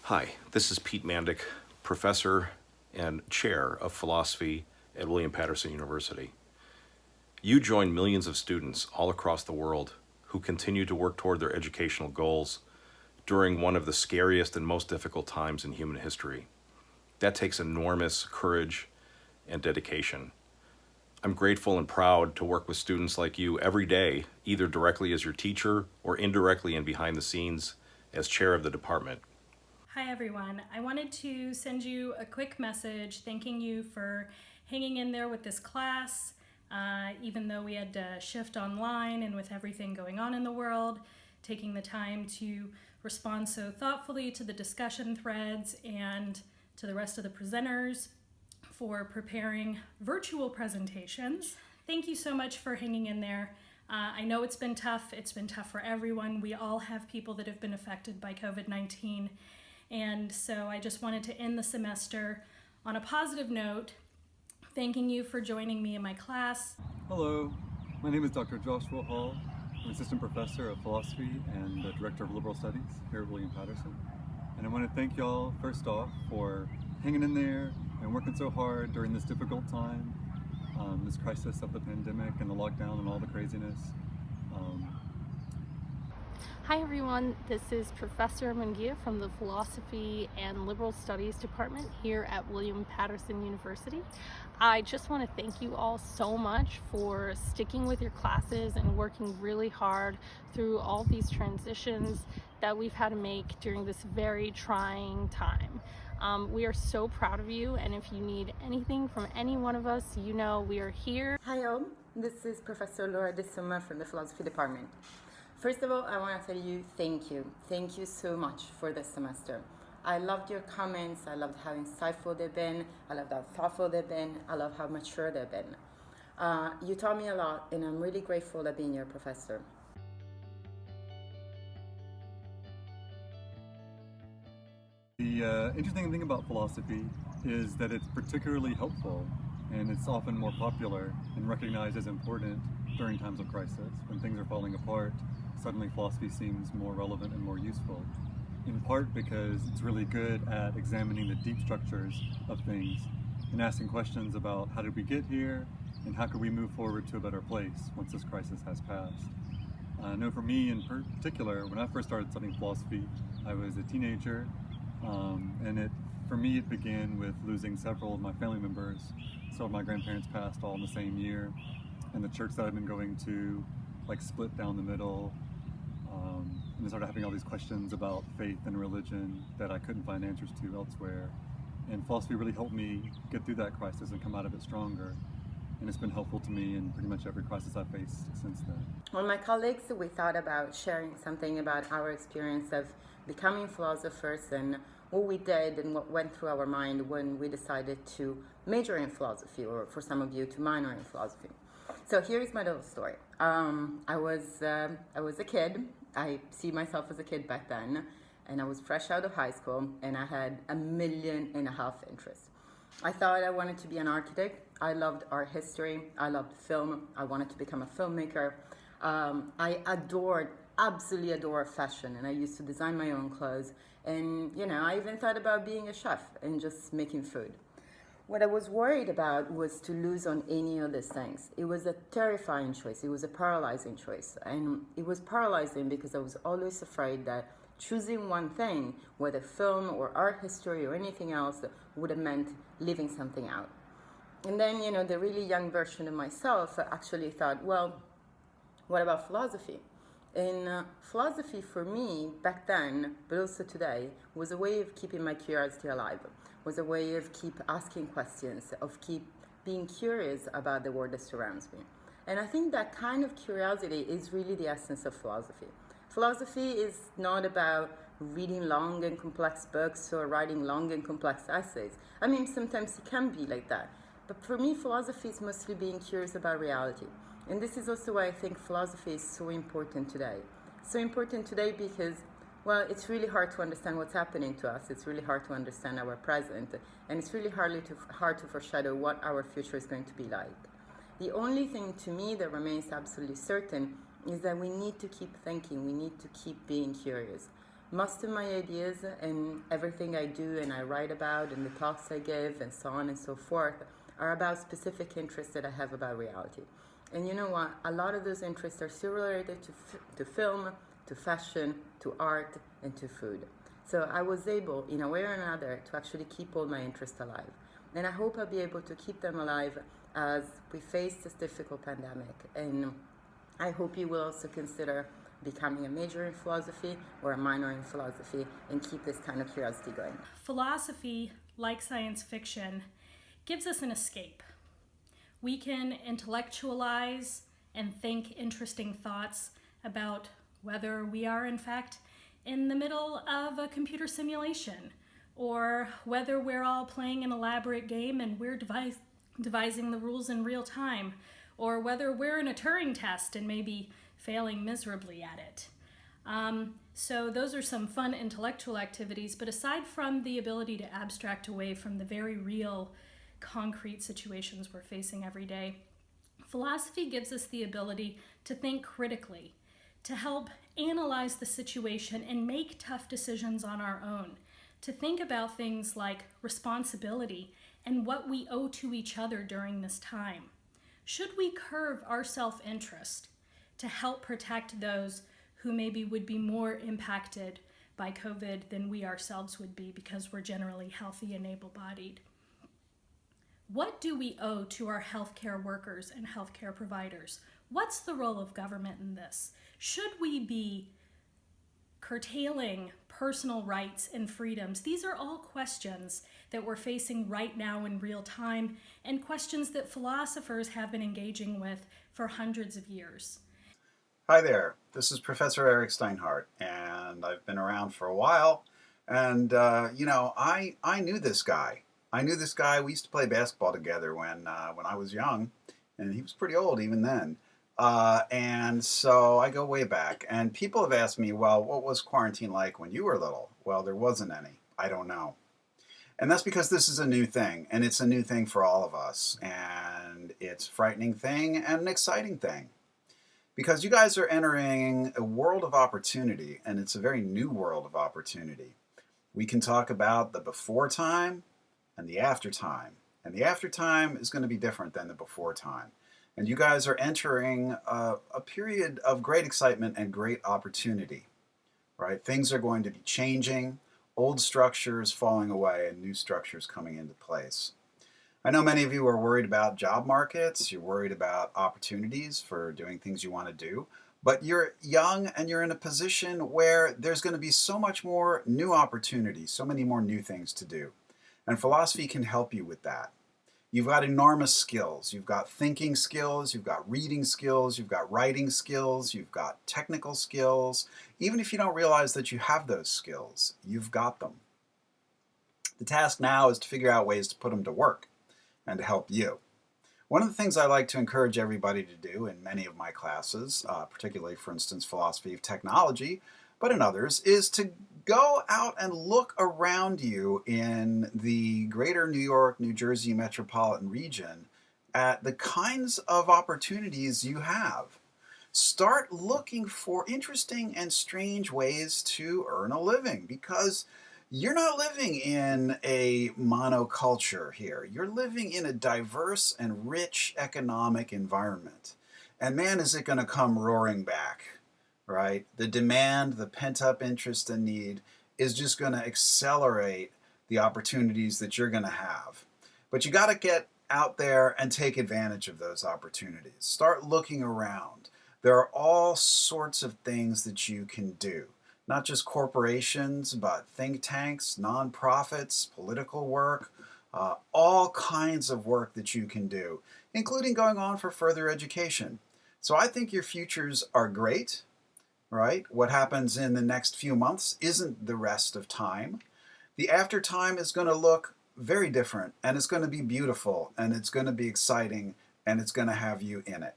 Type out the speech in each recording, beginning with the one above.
Hi, this is Pete Mandic, professor and chair of philosophy at William Patterson University. You join millions of students all across the world who continue to work toward their educational goals during one of the scariest and most difficult times in human history. That takes enormous courage and dedication. I'm grateful and proud to work with students like you every day, either directly as your teacher or indirectly and behind the scenes as chair of the department. Hi everyone. I wanted to send you a quick message thanking you for hanging in there with this class, even though we had to shift online and with everything going on in the world, taking the time to respond so thoughtfully to the discussion threads and to the rest of the presenters for preparing virtual presentations. Thank you so much for hanging in there. I know it's been tough. It's been tough for everyone. We all have people that have been affected by COVID-19. And so I just wanted to end the semester on a positive note, thanking you for joining me in my class. Hello, my name is Dr. Joshua Hall. I'm Assistant Professor of Philosophy and the Director of Liberal Studies here at William Patterson. And I want to thank y'all first off for hanging in there and working so hard during this difficult time, this crisis of the pandemic and the lockdown and all the craziness. Hi everyone, this is Professor Munguia from the Philosophy and Liberal Studies Department here at William Patterson University. I just want to thank you all so much for sticking with your classes and working really hard through all these transitions that we've had to make during this very trying time. We are so proud of you, and if you need anything from any one of us, you know we are here. Hi all, this is Professor Laura De Suma from the Philosophy Department. First of all, I want to tell you thank you. Thank you so much for this semester. I loved your comments. I loved how insightful they've been. I loved how thoughtful they've been. I love how mature they've been. You taught me a lot, and I'm really grateful at being your professor. The interesting thing about philosophy is that it's particularly helpful, and it's often more popular and recognized as important during times of crisis. When things are falling apart, suddenly philosophy seems more relevant and more useful, in part because it's really good at examining the deep structures of things and asking questions about how did we get here and how could we move forward to a better place once this crisis has passed. I know for me in particular, when I first started studying philosophy, I was a teenager, and for me it began with losing several of my family members. Several of my grandparents passed all in the same year, and the church that I've been going to split down the middle, and I started having all these questions about faith and religion that I couldn't find answers to elsewhere. And philosophy really helped me get through that crisis and come out of it stronger. And it's been helpful to me in pretty much every crisis I've faced since then. Well, my colleagues, we thought about sharing something about our experience of becoming philosophers and what we did and what went through our mind when we decided to major in philosophy, or for some of you to minor in philosophy. So here's my little story. I was a kid. I see myself as a kid back then, and I was fresh out of high school, and I had 1.5 million interests. I thought I wanted to be an architect. I loved art history. I loved film. I wanted to become a filmmaker. I absolutely adore fashion, and I used to design my own clothes. And I even thought about being a chef and just making food. What I was worried about was to lose on any of these things. It was a terrifying choice. It was a paralyzing choice. And it was paralyzing because I was always afraid that choosing one thing, whether film or art history or anything else, would have meant leaving something out. And then, the really young version of myself actually thought, well, what about philosophy? And philosophy for me back then, but also today, was a way of keeping my curiosity alive, was a way of keep asking questions, of keep being curious about the world that surrounds me. And I think that kind of curiosity is really the essence of philosophy. Philosophy is not about reading long and complex books or writing long and complex essays. I mean, sometimes it can be like that. But for me, philosophy is mostly being curious about reality. And this is also why I think philosophy is so important today. So important today because, well, it's really hard to understand what's happening to us. It's really hard to understand our present. And it's really hard to foreshadow what our future is going to be like. The only thing to me that remains absolutely certain is that we need to keep thinking. We need to keep being curious. most of my ideas and everything I do and I write about and the talks I give and so on and so forth are about specific interests that I have about reality. And you know what? A lot of those interests are still related to film, to fashion, to art, and to food. So I was able, in a way or another, to actually keep all my interests alive. And I hope I'll be able to keep them alive as we face this difficult pandemic. And I hope you will also consider becoming a major in philosophy or a minor in philosophy and keep this kind of curiosity going. Philosophy, like science fiction, gives us an escape. We can intellectualize and think interesting thoughts about whether we are in fact in the middle of a computer simulation, or whether we're all playing an elaborate game and we're devising the rules in real time, or whether we're in a Turing test and maybe failing miserably at it. So those are some fun intellectual activities, but aside from the ability to abstract away from the very real concrete situations we're facing every day, philosophy gives us the ability to think critically, to help analyze the situation and make tough decisions on our own, to think about things like responsibility and what we owe to each other during this time. Should we curb our self-interest to help protect those who maybe would be more impacted by COVID than we ourselves would be because we're generally healthy and able-bodied? What do we owe to our healthcare workers and healthcare providers? What's the role of government in this? Should we be curtailing personal rights and freedoms? These are all questions that we're facing right now in real time, and questions that philosophers have been engaging with for hundreds of years. Hi there, this is Professor Eric Steinhardt, and I've been around for a while, and I knew this guy. We used to play basketball together when I was young, and he was pretty old even then. And so I go way back, and people have asked me, well, what was quarantine like when you were little? Well, there wasn't any. I don't know. And that's because this is a new thing, and it's a new thing for all of us, and it's a frightening thing and an exciting thing. Because you guys are entering a world of opportunity, and it's a very new world of opportunity. We can talk about the before time and the after time. And the after time is going to be different than the before time. And you guys are entering a period of great excitement and great opportunity, right? Things are going to be changing, old structures falling away, and new structures coming into place. I know many of you are worried about job markets, you're worried about opportunities for doing things you want to do, but you're young and you're in a position where there's going to be so much more new opportunities, so many more new things to do. And philosophy can help you with that. You've got enormous skills. You've got thinking skills, you've got reading skills, you've got writing skills, you've got technical skills. Even if you don't realize that you have those skills, you've got them. The task now is to figure out ways to put them to work and to help you. One of the things I like to encourage everybody to do in many of my classes, particularly, for instance, philosophy of technology, but in others, is to go out and look around you in the greater New York, New Jersey metropolitan region at the kinds of opportunities you have. Start looking for interesting and strange ways to earn a living, because you're not living in a monoculture here. You're living in a diverse and rich economic environment. And man, is it going to come roaring back, right? The demand, the pent-up interest and need is just going to accelerate the opportunities that you're going to have. But you got to get out there and take advantage of those opportunities. Start looking around. There are all sorts of things that you can do. Not just corporations, but think tanks, nonprofits, political work, all kinds of work that you can do, including going on for further education. So I think your futures are great, right? What happens in the next few months isn't the rest of time. The after time is going to look very different, and it's going to be beautiful, and it's going to be exciting, and it's going to have you in it.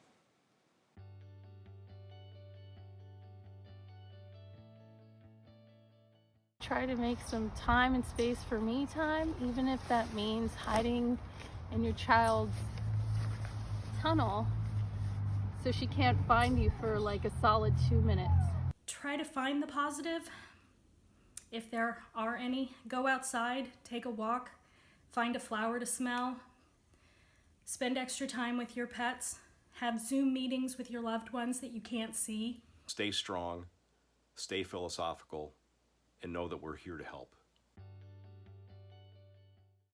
Try to make some time and space for me time, even if that means hiding in your child's tunnel so she can't find you for like a solid 2 minutes. Try to find the positive If there are any, go outside, take a walk, find a flower to smell, spend extra time with your pets, have Zoom meetings with your loved ones that you can't see. Stay strong, stay philosophical, and know that we're here to help.